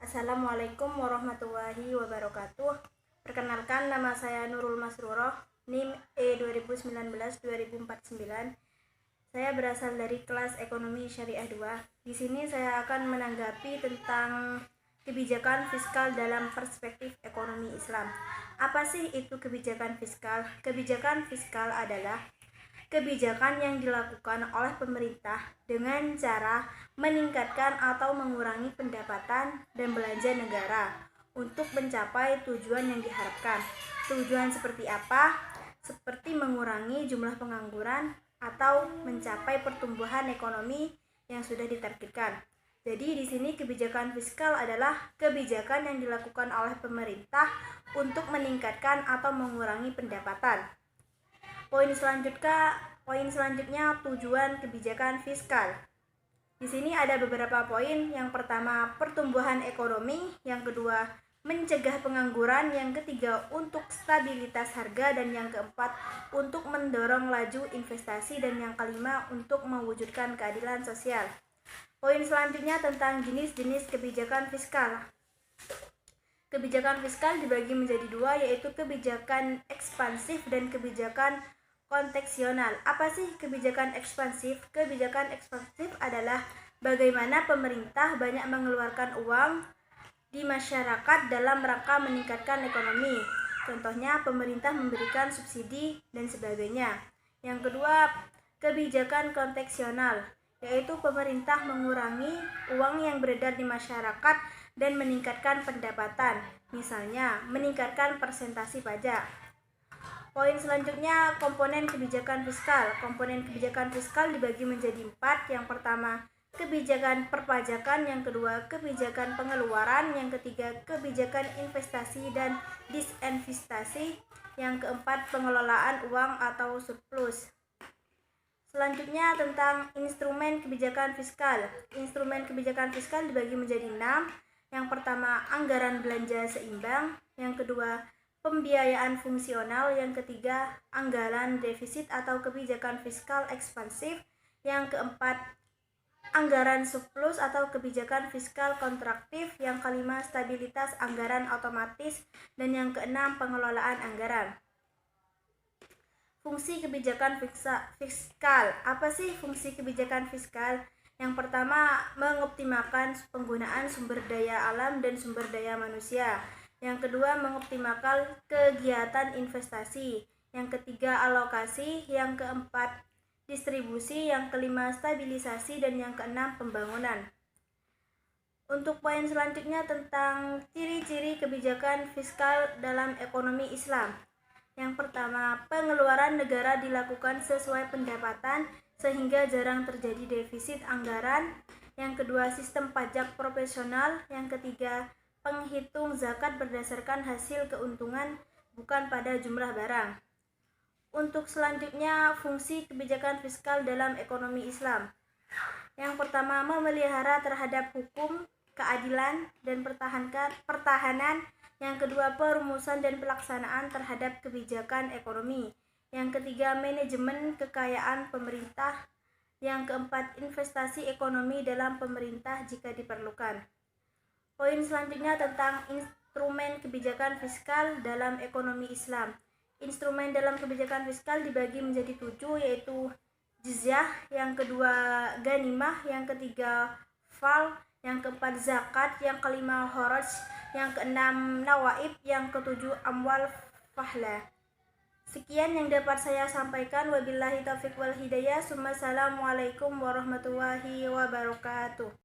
Assalamualaikum warahmatullahi wabarakatuh. Perkenalkan, nama saya Nurul Masruroh, NIM E2019-2049. Saya berasal dari kelas Ekonomi Syariah 2. Di sini saya akan menanggapi tentang kebijakan fiskal dalam perspektif ekonomi Islam. Apa sih itu kebijakan fiskal? Kebijakan fiskal adalah kebijakan yang dilakukan oleh pemerintah dengan cara meningkatkan atau mengurangi pendapatan dan belanja negara untuk mencapai tujuan yang diharapkan. Tujuan seperti apa? Seperti mengurangi jumlah pengangguran atau mencapai pertumbuhan ekonomi yang sudah ditargetkan. Jadi di sini kebijakan fiskal adalah kebijakan yang dilakukan oleh pemerintah untuk meningkatkan atau mengurangi pendapatan. Poin selanjutnya tujuan kebijakan fiskal. Di sini ada beberapa poin. Yang pertama, pertumbuhan ekonomi. Yang kedua, mencegah pengangguran. Yang ketiga, untuk stabilitas harga. Dan yang keempat, untuk mendorong laju investasi. Dan yang kelima, untuk mewujudkan keadilan sosial. Poin selanjutnya tentang jenis-jenis kebijakan fiskal. Kebijakan fiskal dibagi menjadi dua, yaitu kebijakan ekspansif dan kebijakan konteksional. Apa sih kebijakan ekspansif? Kebijakan ekspansif adalah bagaimana pemerintah banyak mengeluarkan uang di masyarakat dalam rangka meningkatkan ekonomi. Contohnya pemerintah memberikan subsidi dan sebagainya. Yang kedua, kebijakan konteksional, yaitu pemerintah mengurangi uang yang beredar di masyarakat dan meningkatkan pendapatan. Misalnya, meningkatkan persentase pajak. Poin selanjutnya, komponen kebijakan fiskal. Komponen kebijakan fiskal dibagi menjadi 4. Yang pertama, kebijakan perpajakan. Yang kedua, kebijakan pengeluaran. Yang ketiga, kebijakan investasi dan disinvestasi. Yang keempat, pengelolaan uang atau surplus. Selanjutnya tentang instrumen kebijakan fiskal. Instrumen kebijakan fiskal dibagi menjadi 6. Yang pertama, anggaran belanja seimbang. Yang kedua, pembiayaan fungsional. Yang ketiga, anggaran defisit atau kebijakan fiskal ekspansif. Yang keempat, anggaran surplus atau kebijakan fiskal kontraktif. Yang kelima, stabilitas anggaran otomatis. Dan yang keenam, pengelolaan anggaran. Fungsi kebijakan fiskal. Apa sih fungsi kebijakan fiskal? Yang pertama, mengoptimalkan penggunaan sumber daya alam dan sumber daya manusia. Yang kedua, mengoptimalkan kegiatan investasi. Yang ketiga, alokasi. Yang keempat, distribusi. Yang kelima, stabilisasi. Dan yang keenam, pembangunan. Untuk poin selanjutnya tentang ciri-ciri kebijakan fiskal dalam ekonomi Islam. Yang pertama, pengeluaran negara dilakukan sesuai pendapatan sehingga jarang terjadi defisit anggaran. Yang kedua, sistem pajak profesional. Yang ketiga, penghitung zakat berdasarkan hasil keuntungan bukan pada jumlah barang. Untuk selanjutnya, fungsi kebijakan fiskal dalam ekonomi Islam. Yang pertama, memelihara terhadap hukum, keadilan, dan pertahanan. Yang kedua, perumusan dan pelaksanaan terhadap kebijakan ekonomi. Yang ketiga, manajemen kekayaan pemerintah. Yang keempat, investasi ekonomi dalam pemerintah jika diperlukan. Poin selanjutnya tentang instrumen kebijakan fiskal dalam ekonomi Islam. Instrumen dalam kebijakan fiskal dibagi menjadi 7, yaitu jizyah. Yang kedua, ghanimah. Yang ketiga, fal. Yang keempat, zakat. Yang kelima, kharaj. Yang keenam, nawaib. Yang ketujuh, amwal fahla. Sekian yang dapat saya sampaikan. Wabillahi taufiq wal hidayah. Assalamualaikum warahmatullahi wabarakatuh.